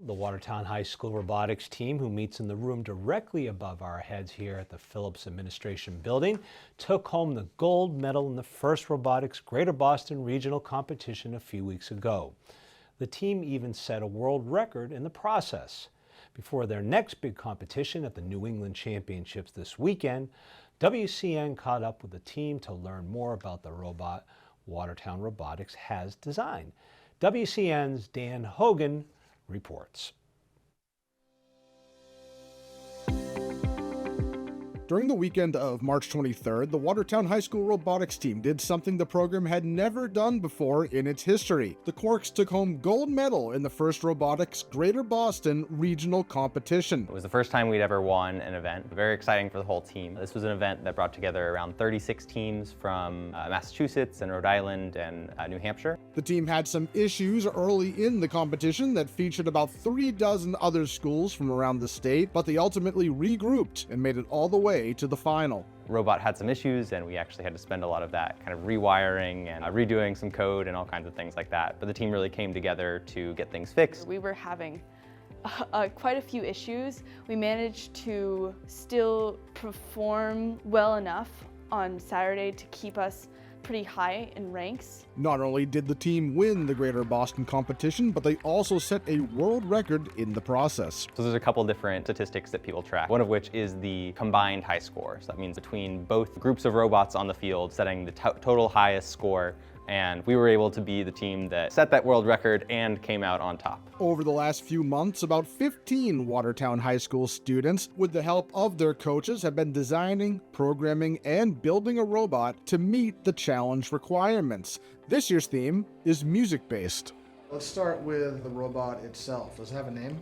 The Watertown High School robotics team, who meets in the room directly above our heads here at the Phillips Administration Building, took home the gold medal in the FIRST Robotics Greater Boston regional competition a few weeks ago. The team even set a world record in the process. Before their next big competition at the New England Championships this weekend, WCN caught up with the team to learn more about the robot Watertown Robotics has designed. WCN's Dan Hogan reports. During the weekend of March 23rd, the Watertown High School robotics team did something the program had never done before in its history. The Corks took home gold medal in the FIRST Robotics Greater Boston regional competition. It was the first time we'd ever won an event. Very exciting for the whole team. This was an event that brought together around 36 teams from Massachusetts and Rhode Island and New Hampshire. The team had some issues early in the competition that featured about 36 other schools from around the state, but they ultimately regrouped and made it all the way to the final. Robot had some issues, and we actually had to spend a lot of that kind of rewiring and redoing some code and all kinds of things like that. But the team really came together to get things fixed. We were having quite a few issues. We managed to still perform well enough on Saturday to keep us pretty high in ranks. Not only did the team win the Greater Boston competition, but they also set a world record in the process. So there's a couple different statistics that people track, one of which is the combined high score. So that means between both groups of robots on the field setting the total highest score, and we were able to be the team that set that world record and came out on top. Over the last few months, about 15 Watertown High School students, with the help of their coaches, have been designing, programming, and building a robot to meet the challenge requirements. This year's theme is music-based. Let's start with the robot itself. Does it have a name?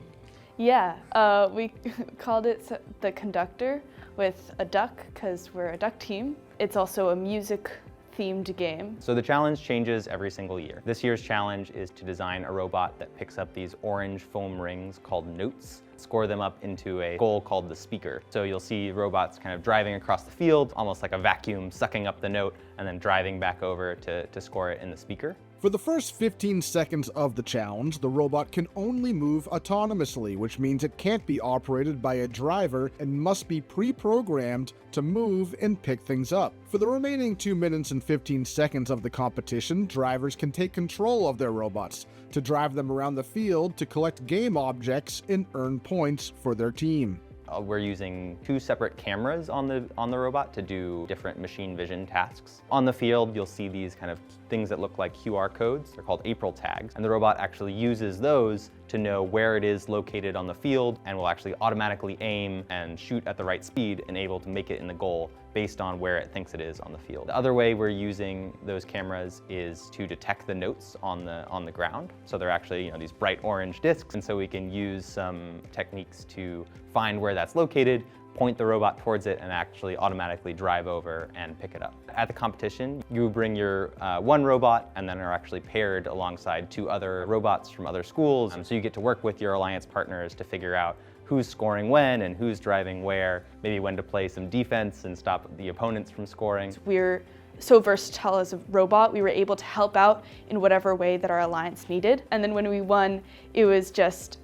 Yeah, we called it the Conductor with a duck because we're a duck team. It's also a music-themed game. So the challenge changes every single year. This year's challenge is to design a robot that picks up these orange foam rings called notes, score them up into a goal called the speaker. So you'll see robots kind of driving across the field, almost like a vacuum sucking up the note and then driving back over to score it in the speaker. For the first 15 seconds of the challenge, the robot can only move autonomously, which means it can't be operated by a driver and must be pre-programmed to move and pick things up. For the remaining 2 minutes and 15 seconds of the competition, drivers can take control of their robots to drive them around the field to collect game objects and earn points for their team. We're using 2 separate cameras on the robot to do different machine vision tasks. On the field, you'll see these kind of things that look like QR codes. They're called April tags, and the robot actually uses those to know where it is located on the field and will actually automatically aim and shoot at the right speed and able to make it in the goal based on where it thinks it is on the field. The other way we're using those cameras is to detect the notes on the ground. So they're actually, these bright orange discs, and so we can use some techniques to find where that's located, point the robot towards it, and actually automatically drive over and pick it up. At the competition, you bring your one robot and then are actually paired alongside 2 other robots from other schools. So you get to work with your alliance partners to figure out who's scoring when and who's driving where, maybe when to play some defense and stop the opponents from scoring. We're so versatile as a robot. We were able to help out in whatever way that our alliance needed. And then when we won, it was just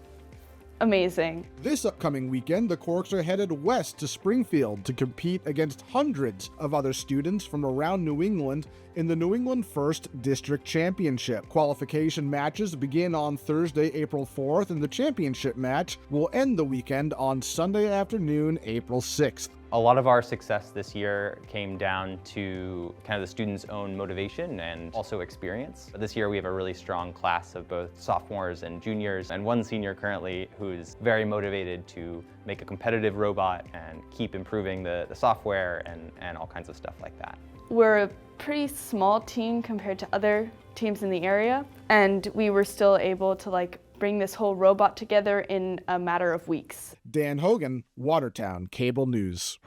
amazing. This upcoming weekend, the Corks are headed west to Springfield to compete against hundreds of other students from around New England in the New England First District Championship. Qualification matches begin on Thursday, April 4th, and the championship match will end the weekend on Sunday afternoon, April 6th. A lot of our success this year came down to kind of the students' own motivation and also experience. This year we have a really strong class of both sophomores and juniors, and one senior currently who's very motivated to make a competitive robot and keep improving the software and all kinds of stuff like that. We're a pretty small team compared to other teams in the area, and we were still able to bring this whole robot together in a matter of weeks. Dan Hogan, Watertown Cable News.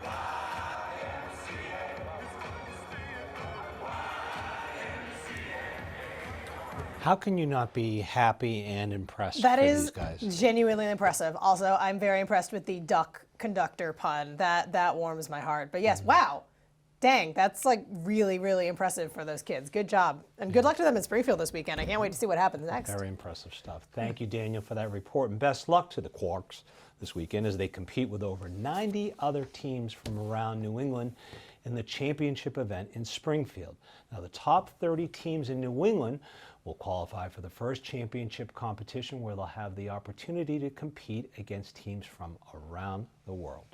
How can you not be happy and impressed That for is these guys? genuinely impressive. Also, I'm very impressed with the duck conductor pun. That warms my heart. But yes, wow. Dang, that's like really, really impressive for those kids. Good job. And good luck to them in Springfield this weekend. I can't wait to see what happens next. Very impressive stuff. Thank you, Daniel, for that report. And best luck to the Quarks this weekend as they compete with over 90 other teams from around New England in the championship event in Springfield. Now, the top 30 teams in New England will qualify for the first championship competition where they'll have the opportunity to compete against teams from around the world.